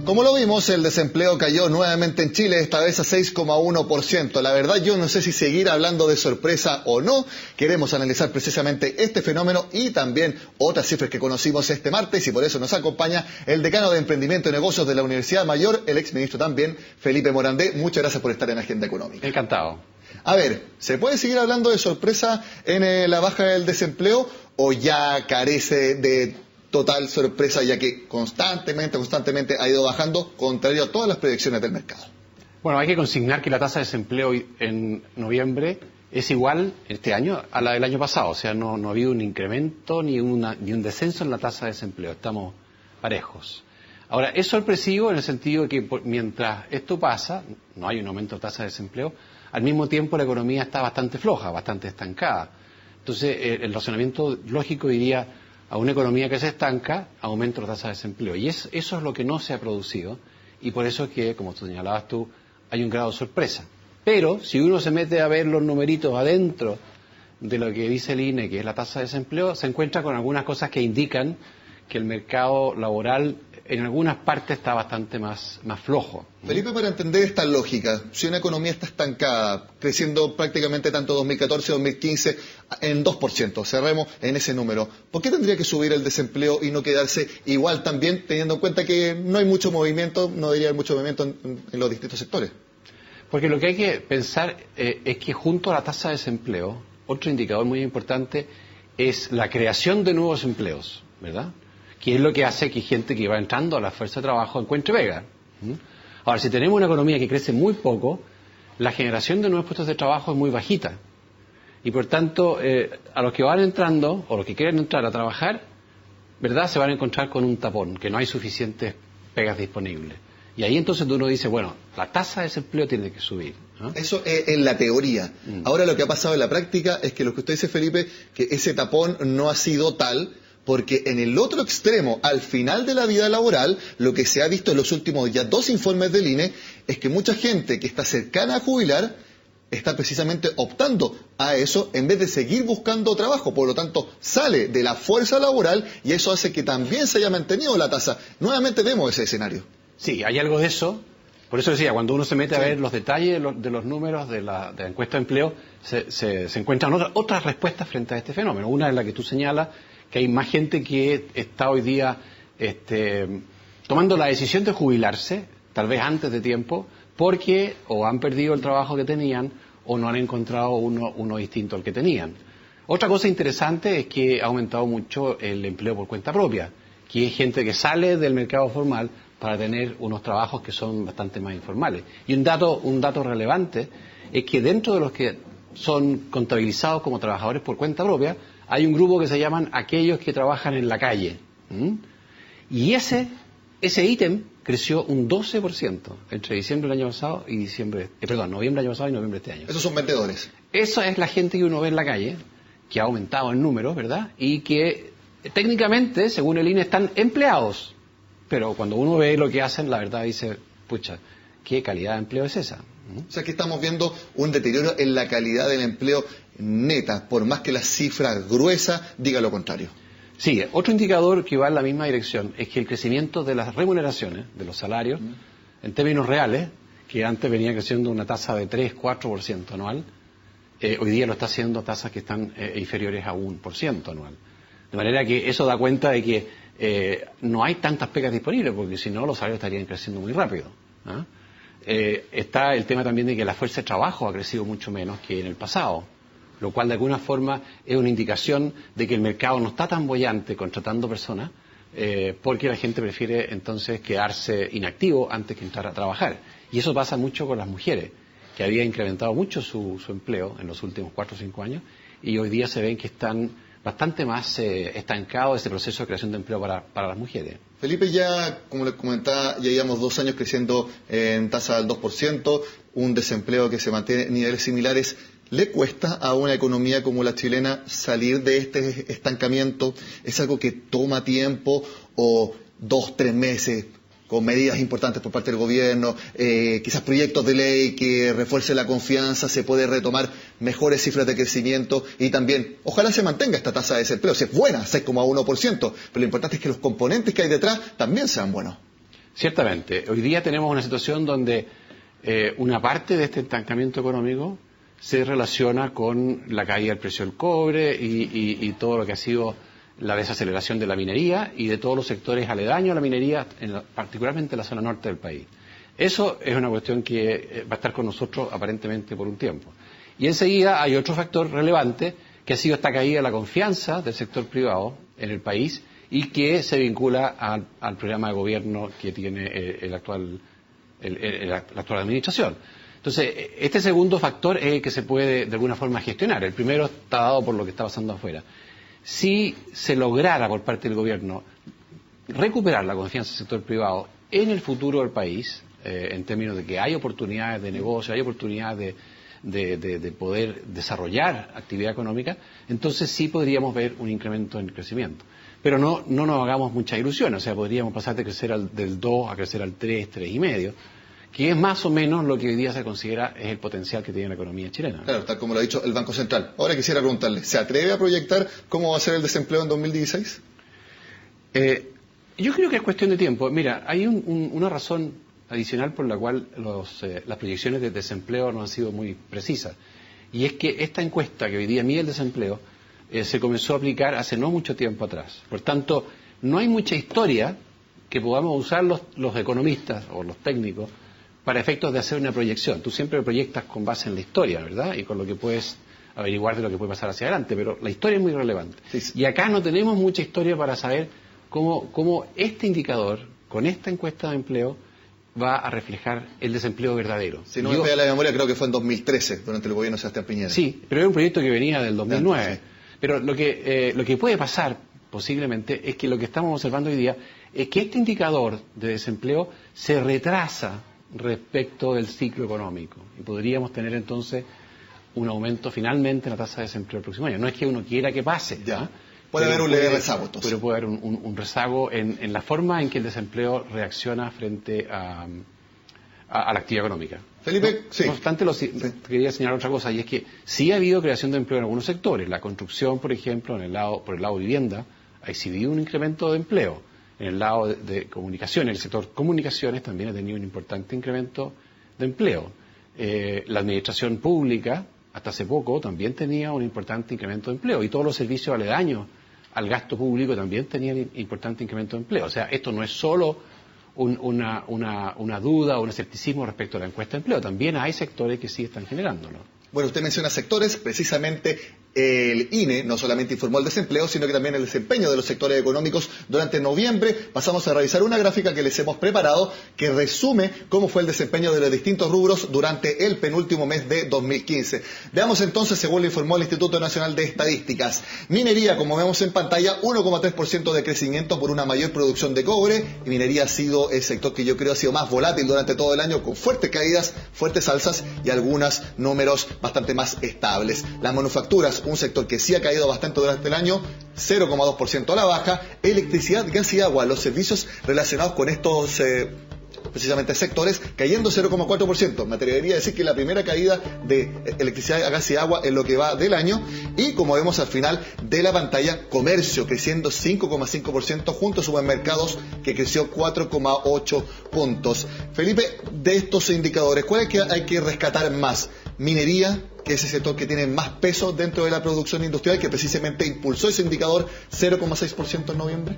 Como lo vimos, el desempleo cayó nuevamente en Chile, esta vez a 6,1%. La verdad, yo no sé si seguir hablando de sorpresa o no. Queremos analizar precisamente este fenómeno y también otras cifras que conocimos este martes, y por eso nos acompaña el decano de Emprendimiento y Negocios de la Universidad Mayor, el exministro también, Felipe Morandé. Muchas gracias por estar en Agenda Económica. Encantado. A ver, ¿se puede seguir hablando de sorpresa en la baja del desempleo o ya carece de total sorpresa, ya que constantemente ha ido bajando, contrario a todas las predicciones del mercado? Bueno, hay que consignar que la tasa de desempleo en noviembre es igual este año a la del año pasado. O sea, no ha habido un incremento ni un descenso en la tasa de desempleo. Estamos parejos. Ahora, es sorpresivo en el sentido de que mientras esto pasa, no hay un aumento de tasa de desempleo, al mismo tiempo la economía está bastante floja, bastante estancada. Entonces, el razonamiento lógico diría: a una economía que se estanca, aumenta la tasa de desempleo. Y eso es lo que no se ha producido, y por eso es que, como tú señalabas tú, hay un grado de sorpresa. Pero, si uno se mete a ver los numeritos adentro de lo que dice el INE, que es la tasa de desempleo, se encuentra con algunas cosas que indican que el mercado laboral en algunas partes está bastante más flojo. Felipe, para entender esta lógica, si una economía está estancada, creciendo prácticamente tanto 2014 2015 en 2%, cerremos en ese número, ¿por qué tendría que subir el desempleo y no quedarse igual también, teniendo en cuenta que no hay mucho movimiento, no debería haber mucho movimiento en los distintos sectores? Porque lo que hay que pensar es que junto a la tasa de desempleo, otro indicador muy importante es la creación de nuevos empleos, ¿verdad?, que es lo que hace que gente que va entrando a la fuerza de trabajo encuentre pega. Ahora, si tenemos una economía que crece muy poco, la generación de nuevos puestos de trabajo es muy bajita. Y por tanto, a los que van entrando, o los que quieren entrar a trabajar, ¿verdad?, se van a encontrar con un tapón, que no hay suficientes pegas disponibles. Y ahí entonces uno dice, bueno, la tasa de desempleo tiene que subir, ¿no? Eso es en la teoría. Ahora lo que ha pasado en la práctica es que lo que usted dice, Felipe, que ese tapón no ha sido tal, porque en el otro extremo, al final de la vida laboral, lo que se ha visto en los últimos ya 2 informes del INE es que mucha gente que está cercana a jubilar está precisamente optando a eso en vez de seguir buscando trabajo. Por lo tanto, sale de la fuerza laboral y eso hace que también se haya mantenido la tasa. Nuevamente vemos ese escenario. Sí, hay algo de eso. Por eso decía, cuando uno se mete a ver los detalles de los números de la encuesta de empleo, se encuentran otras respuestas frente a este fenómeno. Una es la que tú señalas, que hay más gente que está hoy día tomando la decisión de jubilarse, tal vez antes de tiempo, porque o han perdido el trabajo que tenían o no han encontrado uno distinto al que tenían. Otra cosa interesante es que ha aumentado mucho el empleo por cuenta propia, que es gente que sale del mercado formal para tener unos trabajos que son bastante más informales. Y un dato relevante es que dentro de los que son contabilizados como trabajadores por cuenta propia, hay un grupo que se llaman aquellos que trabajan en la calle. Y ese ítem creció un 12% entre diciembre del año pasado y noviembre del año pasado y noviembre de este año. Esos son vendedores. Esa es la gente que uno ve en la calle, que ha aumentado en números, ¿verdad? Y que técnicamente, según el INE, están empleados. Pero cuando uno ve lo que hacen, la verdad dice, pucha, ¿qué calidad de empleo es esa? O sea que estamos viendo un deterioro en la calidad del empleo neta, por más que la cifra gruesa diga lo contrario. Sí, otro indicador que va en la misma dirección es que el crecimiento de las remuneraciones, de los salarios, en términos reales, que antes venía creciendo una tasa de 3-4% anual, hoy día lo está haciendo a tasas que están inferiores a 1% anual. De manera que eso da cuenta de que no hay tantas pegas disponibles, porque si no los salarios estarían creciendo muy rápido, ¿ah? Está el tema también de que la fuerza de trabajo ha crecido mucho menos que en el pasado, lo cual de alguna forma es una indicación de que el mercado no está tan boyante contratando personas, porque la gente prefiere entonces quedarse inactivo antes que entrar a trabajar. Y eso pasa mucho con las mujeres, que había incrementado mucho su empleo en los últimos 4 o 5 años, y hoy día se ven que están bastante más estancado ese proceso de creación de empleo para las mujeres. Felipe, ya, como les comentaba, ya llevamos 2 años creciendo en tasa del 2%, un desempleo que se mantiene en niveles similares. ¿Le cuesta a una economía como la chilena salir de este estancamiento? ¿Es algo que toma tiempo o 2-3 meses con medidas importantes por parte del gobierno, quizás proyectos de ley que refuercen la confianza, se puede retomar mejores cifras de crecimiento y también, ojalá se mantenga esta tasa de desempleo, si es buena, 6,1%, pero lo importante es que los componentes que hay detrás también sean buenos? Ciertamente. Hoy día tenemos una situación donde una parte de este estancamiento económico se relaciona con la caída del precio del cobre y todo lo que ha sido la desaceleración de la minería y de todos los sectores aledaños a la minería, particularmente en la zona norte del país. Eso es una cuestión que va a estar con nosotros aparentemente por un tiempo. Y enseguida hay otro factor relevante que ha sido esta caída de la confianza del sector privado en el país y que se vincula al programa de gobierno que tiene la actual administración. Entonces, este segundo factor es el que se puede de alguna forma gestionar. El primero está dado por lo que está pasando afuera. Si se lograra por parte del gobierno recuperar la confianza del sector privado en el futuro del país, en términos de que hay oportunidades de negocio, hay oportunidades de poder desarrollar actividad económica, entonces sí podríamos ver un incremento en el crecimiento. Pero no nos hagamos muchas ilusiones, o sea, podríamos pasar de crecer del 2 a crecer al 3, 3,5, que es más o menos lo que hoy día se considera es el potencial que tiene la economía chilena. Claro, tal como lo ha dicho el Banco Central. Ahora quisiera preguntarle, ¿se atreve a proyectar cómo va a ser el desempleo en 2016? Yo creo que es cuestión de tiempo. Mira, hay una razón adicional por la cual las proyecciones de desempleo no han sido muy precisas. Y es que esta encuesta que hoy día mide el desempleo se comenzó a aplicar hace no mucho tiempo atrás. Por tanto, no hay mucha historia que podamos usar los economistas o los técnicos para efectos de hacer una proyección. Tú siempre proyectas con base en la historia, ¿verdad? Y con lo que puedes averiguar de lo que puede pasar hacia adelante, pero la historia es muy relevante. Sí. Y acá no tenemos mucha historia para saber cómo este indicador, con esta encuesta de empleo, va a reflejar el desempleo verdadero. Si no me falla la memoria, creo que fue en 2013, durante el gobierno de Sebastián Piñera. Sí, pero era un proyecto que venía del 2009. Sí. Pero lo que puede pasar, posiblemente, es que lo que estamos observando hoy día es que este indicador de desempleo se retrasa respecto del ciclo económico. Y podríamos tener entonces un aumento finalmente en la tasa de desempleo el próximo año. No es que uno quiera que pase. Ya. Puede haber un leve rezago, entonces. Pero puede haber un rezago en la forma en que el desempleo reacciona frente a la actividad económica. Felipe, sí. No obstante, quería señalar otra cosa, y es que sí ha habido creación de empleo en algunos sectores. La construcción, por ejemplo, por el lado de vivienda, ha exhibido un incremento de empleo. En el lado de comunicaciones, el sector comunicaciones también ha tenido un importante incremento de empleo. La administración pública, hasta hace poco, también tenía un importante incremento de empleo. Y todos los servicios aledaños al gasto público también tenían importante incremento de empleo. O sea, esto no es solo una duda o un escepticismo respecto a la encuesta de empleo. También hay sectores que sí están generándolo. Bueno, usted menciona sectores, precisamente el INE no solamente informó el desempleo, sino que también el desempeño de los sectores económicos durante noviembre. Pasamos a revisar una gráfica que les hemos preparado que resume cómo fue el desempeño de los distintos rubros durante el penúltimo mes de 2015. Veamos entonces, según lo informó el Instituto Nacional de Estadísticas. Minería, como vemos en pantalla, 1,3% de crecimiento por una mayor producción de cobre. Y minería ha sido el sector que yo creo ha sido más volátil durante todo el año, con fuertes caídas, fuertes alzas y algunos números bastante más estables. Las manufacturas, un sector que sí ha caído bastante durante el año, 0,2% a la baja. Electricidad, gas y agua, los servicios relacionados con estos precisamente sectores, cayendo 0,4%. Me atrevería a decir que la primera caída de electricidad, gas y agua en lo que va del año. Y como vemos al final de la pantalla, comercio creciendo 5,5% junto a supermercados que creció 4,8 puntos. Felipe, de estos indicadores, ¿cuál es que hay que rescatar más? Minería, que es el sector que tiene más peso dentro de la producción industrial, que precisamente impulsó ese indicador 0,6% en noviembre.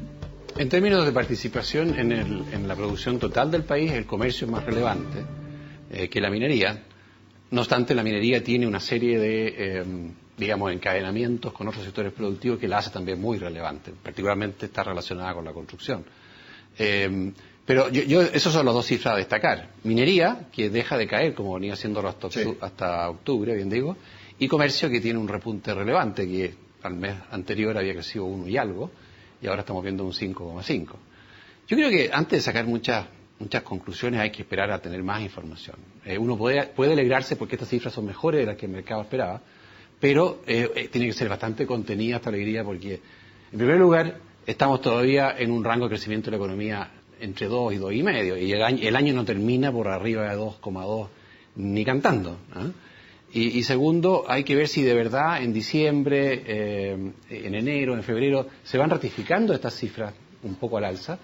En términos de participación en la producción total del país, el comercio es más relevante que la minería. No obstante, la minería tiene una serie de, encadenamientos con otros sectores productivos que la hace también muy relevante. Particularmente está relacionada con la construcción. Pero esos son las dos cifras a destacar. Minería, que deja de caer, como venía haciéndolo hasta octubre, bien digo, y comercio, que tiene un repunte relevante, que al mes anterior había crecido 1 y algo, y ahora estamos viendo un 5,5. Yo creo que antes de sacar muchas conclusiones hay que esperar a tener más información. Uno puede alegrarse porque estas cifras son mejores de las que el mercado esperaba, pero tiene que ser bastante contenida esta alegría porque, en primer lugar, estamos todavía en un rango de crecimiento de la economía entre 2 y 2,5, y el año no termina por arriba de 2,2 ni cantando, ¿eh? Y segundo, hay que ver si de verdad en diciembre, en enero, en febrero, se van ratificando estas cifras un poco al alza,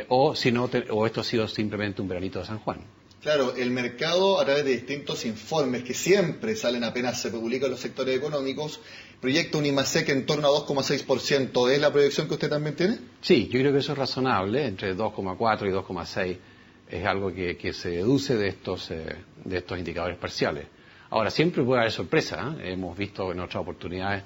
o si no, o esto ha sido simplemente un veranito de San Juan. Claro, el mercado, a través de distintos informes que siempre salen apenas se publican los sectores económicos, proyecta un IMASEC en torno a 2,6%. ¿Es la proyección que usted también tiene? Sí, yo creo que eso es razonable, entre 2,4 y 2,6 es algo que se deduce de estos indicadores parciales. Ahora, siempre puede haber sorpresa, ¿eh? Hemos visto en otras oportunidades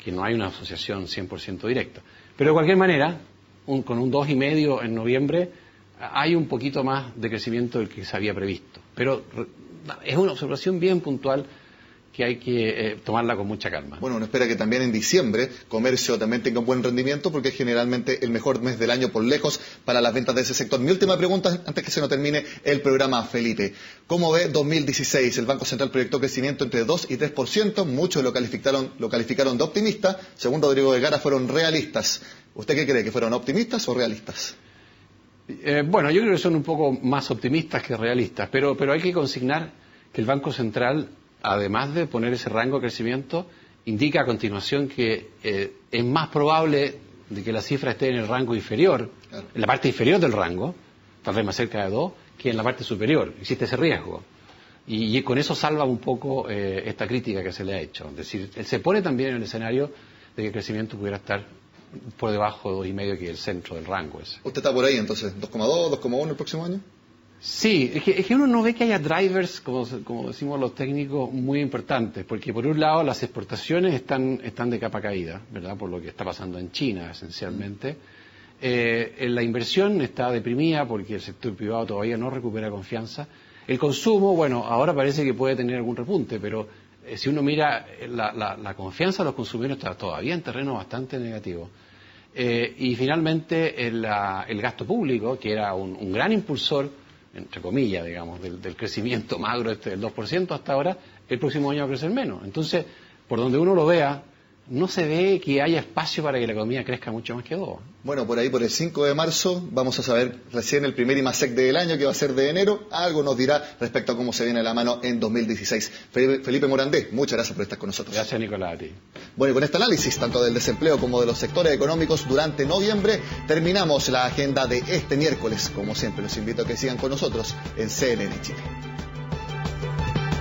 que no hay una asociación 100% directa. Pero de cualquier manera, con un 2,5 en noviembre, hay un poquito más de crecimiento del que se había previsto. Pero es una observación bien puntual que hay que tomarla con mucha calma. Bueno, uno espera que también en diciembre comercio también tenga un buen rendimiento porque es generalmente el mejor mes del año por lejos para las ventas de ese sector. Mi última pregunta antes que se nos termine el programa, Felipe. ¿Cómo ve 2016? El Banco Central proyectó crecimiento entre 2 y 3%. Muchos lo calificaron de optimista. Según Rodrigo Vergara, fueron realistas. ¿Usted qué cree? ¿Que fueron optimistas o realistas? Bueno, yo creo que son un poco más optimistas que realistas, pero hay que consignar que el Banco Central, además de poner ese rango de crecimiento, indica a continuación que es más probable de que la cifra esté en el rango inferior, claro, en la parte inferior del rango, tal vez más cerca de 2, que en la parte superior. Existe ese riesgo. Y con eso salva un poco esta crítica que se le ha hecho. Es decir, él se pone también en el escenario de que el crecimiento pudiera estar por debajo de 2,5, que es el centro del rango ese. ¿Usted está por ahí entonces? ¿2,2, 2,1 el próximo año? Sí, es que uno no ve que haya drivers, como decimos los técnicos, muy importantes, porque por un lado las exportaciones están de capa caída, ¿verdad? Por lo que está pasando en China, esencialmente. La inversión está deprimida porque el sector privado todavía no recupera confianza. El consumo, bueno, ahora parece que puede tener algún repunte, pero si uno mira la confianza de los consumidores está todavía en terreno bastante negativo. Y finalmente el gasto público, que era un gran impulsor, entre comillas, digamos, del crecimiento magro del 2% hasta ahora, el próximo año va a crecer menos. Entonces, por donde uno lo vea, no se ve que haya espacio para que la economía crezca mucho más que 2. Bueno, por ahí, por el 5 de marzo, vamos a saber recién el primer IMASEC del año, que va a ser de enero. Algo nos dirá respecto a cómo se viene la mano en 2016. Felipe Morandé, muchas gracias por estar con nosotros. Gracias, Nicolás, a ti. Bueno, y con este análisis, tanto del desempleo como de los sectores económicos durante noviembre, terminamos la agenda de este miércoles. Como siempre, los invito a que sigan con nosotros en CNN Chile.